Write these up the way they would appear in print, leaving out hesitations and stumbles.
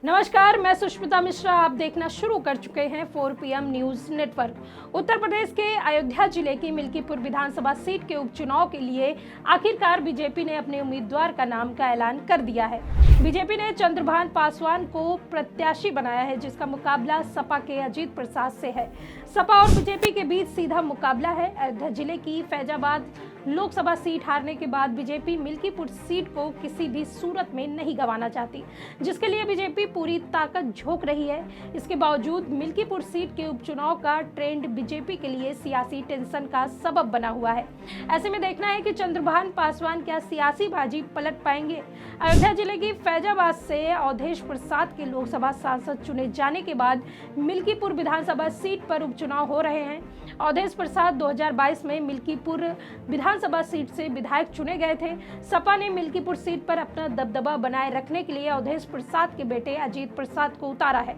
नमस्कार, मैं सुष्मिता मिश्रा। आप देखना शुरू कर चुके हैं 4 PM news network. Uttar Pradesh के अयोध्या जिले की मिल्कीपुर विधानसभा सीट के उपचुनाव के लिए आखिरकार बीजेपी ने अपने उम्मीदवार का नाम का ऐलान कर दिया है। बीजेपी ने चंद्रभान पासवान को प्रत्याशी बनाया है, जिसका मुकाबला सपा के अजीत प्रसाद से है। सपा और बीजेपी के बीच सीधा मुकाबला है। अयोध्या जिले की फैजाबाद लोकसभा सीट हारने के बाद बीजेपी मिल्कीपुर सीट को किसी भी सूरत में नहीं गंवाना चाहती, जिसके लिए बीजेपी पूरी ताकत झोंक रही है। इसके बावजूद मिल्कीपुर सीट के उपचुनाव का ट्रेंड बीजेपी के लिए सियासी टेंशन का सबब बना हुआ है। ऐसे में देखना है कि चंद्रभान पासवान क्या सियासी बाजी पलट पाएंगे। अयोध्या जिले की फैजाबाद से अवधेश प्रसाद के लोकसभा सांसद चुने जाने के बाद मिल्कीपुर विधानसभा सीट पर उपचुनाव हो रहे हैं। अवधेश प्रसाद 2022 में मिल्कीपुर विधानसभा सीट से विधायक चुने गए थे। सपा ने मिल्कीपुर सीट पर अपना दबदबा बनाए रखने के लिए अवधेश प्रसाद के बेटे अजीत प्रसाद को उतारा है।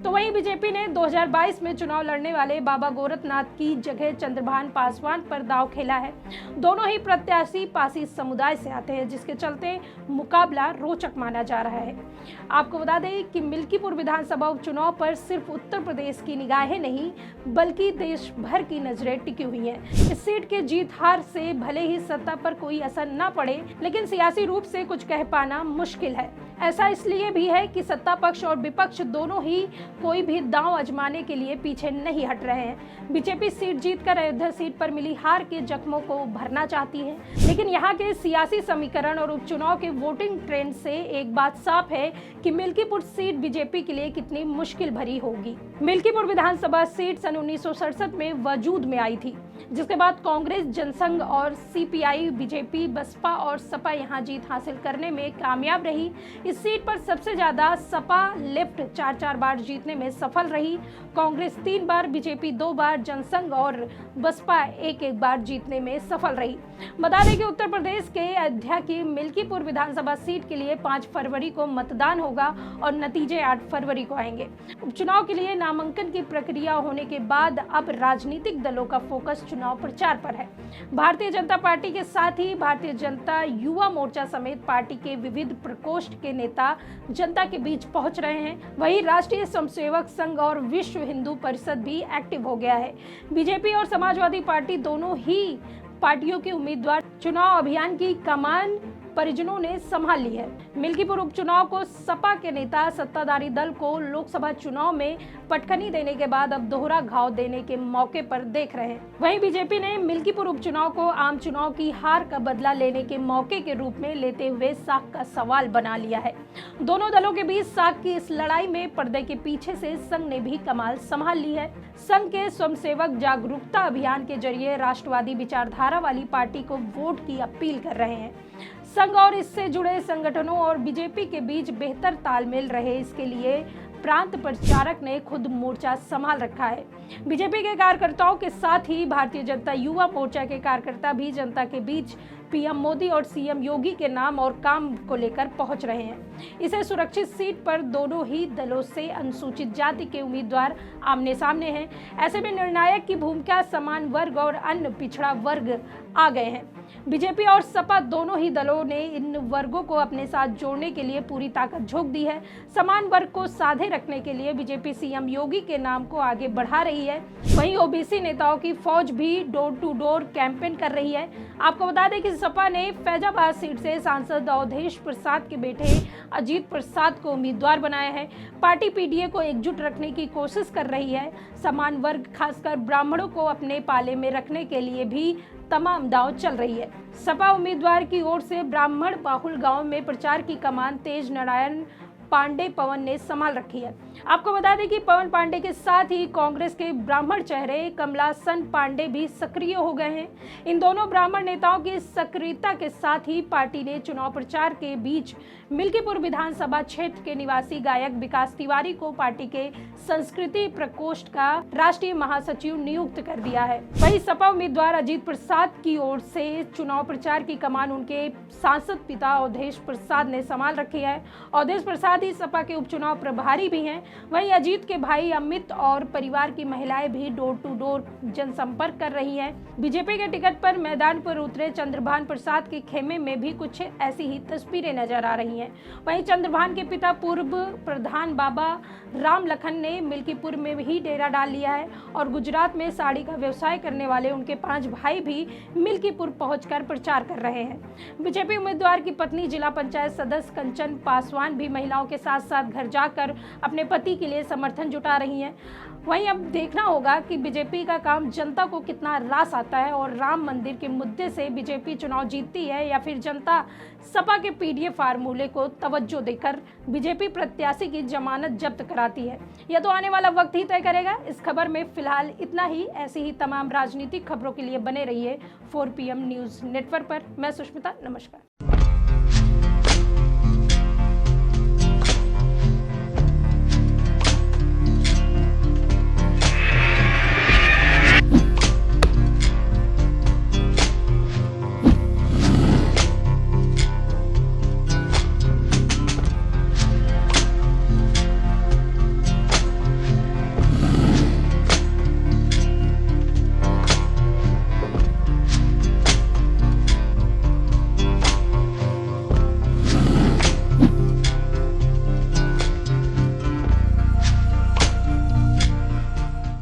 तो वहीं बीजेपी ने 2022 में चुनाव लड़ने वाले बाबा गोरखनाथ की जगह चंद्रभान पासवान पर दांव खेला है। दोनों ही प्रत्याशी पासी समुदाय से आते हैं, जिसके चलते मुकाबला रोचक माना जा रहा है। आपको बता दें कि मिल्कीपुर विधानसभा उपचुनाव पर सिर्फ उत्तर प्रदेश की निगाहें नहीं, बल्कि देश भर की नजरें टिकी हुई हैं। इस सीट के जीत हार से भले ही सत्ता पर कोई असर न पड़े, लेकिन सियासी रूप से कुछ कह पाना मुश्किल है। ऐसा इसलिए भी है कि सत्ता पक्ष और विपक्ष दोनों ही कोई भी दांव आजमाने के लिए पीछे नहीं हट रहे हैं। बीजेपी सीट जीतकर अयोध्या सीट पर मिली हार के जख्मों को भरना चाहती है, लेकिन यहाँ के सियासी समीकरण और उपचुनाव के वोटिंग ट्रेंड से एक बात साफ है कि मिल्कीपुर सीट बीजेपी के लिए कितनी मुश्किल भरी होगी। मिल्कीपुर विधानसभा सीट सन 1967 में वजूद में आई थी, जिसके बाद कांग्रेस, जनसंघ और सीपीआई, बीजेपी, बसपा और सपा यहाँ जीत हासिल करने में कामयाब रही। इस सीट पर सबसे ज्यादा सपा लेफ्ट 4 बार जीतने में सफल रही। कांग्रेस 3 बार, बीजेपी 2 बार, जनसंघ और बसपा 1 बार जीतने में सफल रही। बता दें कि उत्तर प्रदेश के अयोध्या की मिल्कीपुर विधानसभा सीट के लिए 5 फरवरी को मतदान होगा और नतीजे 8 फरवरी को आएंगे। उपचुनाव के लिए नामांकन की प्रक्रिया होने के बाद अब राजनीतिक दलों का फोकस चुनाव प्रचार पर है। भारतीय जनता पार्टी के साथ ही भारतीय जनता युवा मोर्चा समेत पार्टी के विविध प्रकोष्ठ के नेता जनता के बीच पहुंच रहे हैं। वहीं राष्ट्रीय स्वयंसेवक संघ और विश्व हिंदू परिषद भी एक्टिव हो गया है। बीजेपी और समाजवादी पार्टी दोनों ही पार्टियों के उम्मीदवार चुनाव अभियान की कमान परिजनों ने संभाल ली है। मिल्कीपुर उपचुनाव को सपा के नेता सत्ताधारी दल को लोकसभा चुनाव में पटखनी देने के बाद अब दोहरा घाव देने के मौके पर देख रहे हैं। वहीं बीजेपी ने मिल्कीपुर उपचुनाव को आम चुनाव की हार का बदला लेने के मौके के रूप में लेते हुए साख का सवाल बना लिया है। दोनों दलों के बीच साख की इस लड़ाई में पर्दे के पीछे से संघ ने भी कमाल संभाल ली है। संघ के स्वयंसेवक जागरूकता अभियान के जरिए राष्ट्रवादी विचारधारा वाली पार्टी को वोट की अपील कर रहे हैं। संघ और इससे जुड़े संगठनों और बीजेपी के बीच बेहतर तालमेल रहे, इसके लिए प्रांत प्रचारक ने खुद मोर्चा संभाल रखा है। बीजेपी के कार्यकर्ताओं के साथ ही भारतीय जनता युवा मोर्चा के कार्यकर्ता भी जनता के बीच पीएम मोदी और सीएम योगी के नाम और काम को लेकर पहुंच रहे हैं। इसे सुरक्षित सीट पर दोनों ही दलों से अनुसूचित जाति के उम्मीदवार आमने सामने हैं। ऐसे में निर्णायक की भूमिका समान वर्ग और अन्य पिछड़ा वर्ग आ गए हैं। बीजेपी और सपा दोनों ही दलों ने इन वर्गों को अपने साथ जोड़ने के लिए पूरी ताकत झोंक दी है। समान वर्ग को साधे रखने के लिए बीजेपी सीएम योगी के नाम को आगे बढ़ा रही है। वहीं ओबीसी नेताओं की फौज भी डोर टू डोर कैंपेन कर रही है। आपको बता दें कि सपा ने फैजाबाद सीट से सांसद अवधेश प्रसाद के बेटे अजीत प्रसाद को उम्मीदवार बनाया है। पार्टी पीडीए को एकजुट रखने की कोशिश कर रही है। समान वर्ग, खासकर ब्राह्मणों को अपने पाले में रखने के लिए भी तमाम दांव चल रही है। सपा उम्मीदवार की ओर से ब्राह्मण बाहुल गांव में प्रचार की कमान तेज नारायण पांडे पवन ने संभाल रखी है। आपको बता दें कि पवन पांडे के साथ ही कांग्रेस के ब्राह्मण चेहरे कमलासन पांडे भी सक्रिय हो गए हैं। इन दोनों ब्राह्मण नेताओं की सक्रियता के साथ ही पार्टी ने चुनाव प्रचार के बीच मिल्कीपुर विधानसभा क्षेत्र के निवासी गायक विकास तिवारी को पार्टी के संस्कृति प्रकोष्ठ का राष्ट्रीय महासचिव नियुक्त कर दिया है। वहीं सपा उम्मीदवार अजीत प्रसाद की ओर से चुनाव प्रचार की कमान उनके सांसद पिता अवधेश प्रसाद ने संभाल रखी है। अवधेश प्रसाद ही सपा के उपचुनाव प्रभारी भी हैं। वहीं अजीत के भाई अमित और परिवार की महिलाएं भी डोर टू डोर जनसंपर्क कर रही हैं। बीजेपी के टिकट पर मैदान पर उतरे चंद्रभान प्रसाद के खेमे में भी कुछ ऐसी ही तस्वीरें नजर आ रही हैं। वहीं चंद्रभान के पिता पूर्व प्रधान बाबा राम लखन ने मिल्कीपुर में ही डेरा डाल लिया है और गुजरात में साड़ी का व्यवसाय करने वाले उनके 5 भाई भी मिल्कीपुर पहुंचकर प्रचार कर रहे हैं। बीजेपी उम्मीदवार की पत्नी जिला पंचायत सदस्य कंचन पासवान भी महिलाओं के साथ साथ घर जाकर अपने पति के लिए समर्थन जुटा रही हैं। वहीं अब देखना होगा कि बीजेपी का काम जनता को कितना रास आता है और राम मंदिर के मुद्दे से बीजेपी चुनाव जीतती है या फिर जनता सपा के पीडीए फार्मूले को तवज्जो देकर बीजेपी प्रत्याशी की जमानत जब्त कराती है। यह तो आने वाला वक्त ही तय करेगा। इस खबर में फिलहाल इतना ही। ऐसी ही तमाम राजनीतिक खबरों के लिए बने रहिए 4 PM न्यूज़ नेटवर्क पर। मैं सुष्मिता, नमस्कार।